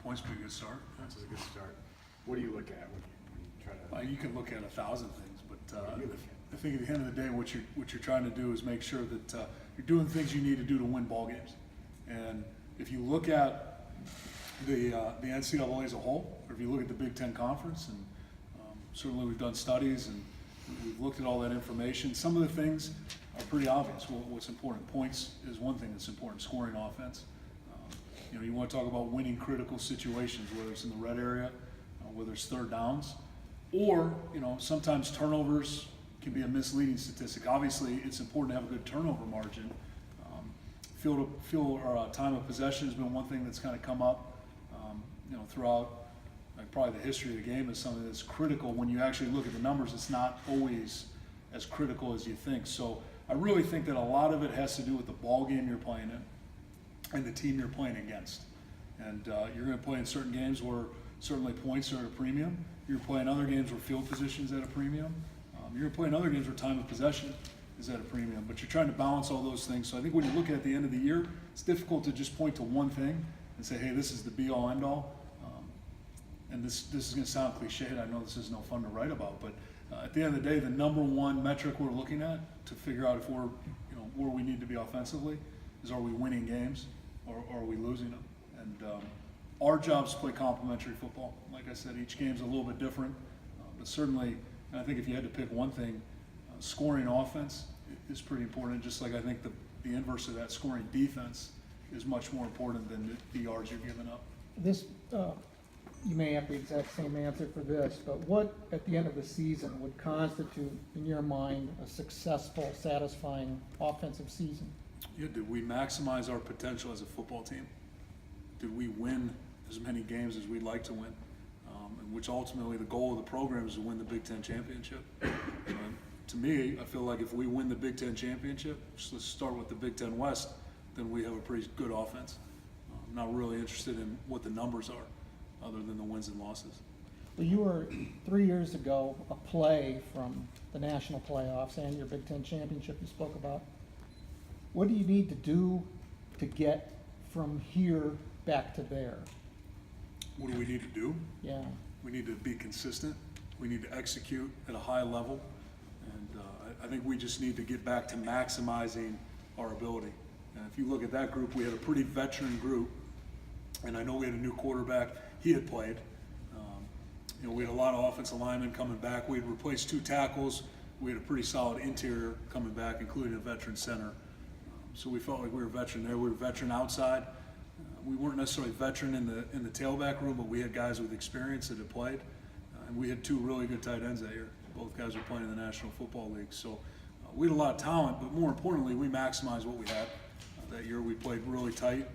points would be a good start. That's a good start. What do you look at when you try to? You can look at 1,000 things, but What do you look at? I think at the end of the day, what you're trying to do is make sure that you're doing things you need to do to win ball games. And if you look at the NCAA as a whole, or if you look at the Big Ten Conference, and certainly we've done studies and we've looked at all that information, some of the things are pretty obvious. What's important? Points is one thing that's important. Scoring offense. You want to talk about winning critical situations, whether it's in the red area, whether it's third downs, or sometimes turnovers can be a misleading statistic. Obviously, it's important to have a good turnover margin. Time of possession has been one thing that's kind of come up, throughout probably the history of the game is something that's critical. When you actually look at the numbers, it's not always as critical as you think. So I really think that a lot of it has to do with the ball game you're playing in and the team you're playing against. And you're going to play in certain games where certainly points are at a premium. You're playing other games where field position is at a premium. You're going to play in other games where time of possession is at a premium. But you're trying to balance all those things. So I think when you look at the end of the year, it's difficult to just point to one thing and say, hey, this is the be-all, end-all. And this is going to sound cliched. I know this is no fun to write about, but at the end of the day, the number one metric we're looking at to figure out if we're, where we need to be offensively is, are we winning games or are we losing them? And our job is to play complementary football. Like I said, each game's a little bit different, but certainly, and I think if you had to pick one thing, scoring offense is pretty important. Just like I think the inverse of that, scoring defense, is much more important than the yards you're giving up. This, you may have the exact same answer for this, but what at the end of the season would constitute, in your mind, a successful, satisfying offensive season? Yeah, did we maximize our potential as a football team? Did we win as many games as we'd like to win? And which ultimately the goal of the program is to win the Big Ten championship. To me, I feel like if we win the Big Ten championship, let's start with the Big Ten West, then we have a pretty good offense. I'm not really interested in what the numbers are, other than the wins and losses. Well, you were 3 years ago a play from the national playoffs and your Big Ten championship you spoke about. What do you need to do to get from here back to there? What do we need to do? Yeah. We need to be consistent. We need to execute at a high level. And I think we just need to get back to maximizing our ability. And if you look at that group, we had a pretty veteran group. And I know we had a new quarterback. He had played. We had a lot of offensive linemen coming back. We had replaced 2 tackles. We had a pretty solid interior coming back, including a veteran center. So we felt like we were veteran there. We were veteran outside. We weren't necessarily veteran in the tailback room, but we had guys with experience that had played. And we had 2 really good tight ends that year. Both guys were playing in the National Football League. So we had a lot of talent, but more importantly, we maximized what we had. That year we played really tight,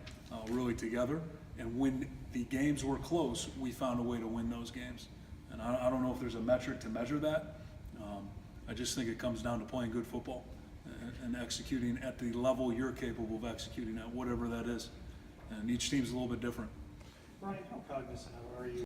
really together. And when the games were close, we found a way to win those games. And I don't know if there's a metric to measure that. I just think it comes down to playing good football and executing at the level you're capable of executing at, whatever that is. And each team's a little bit different. Brian, how cognizant are you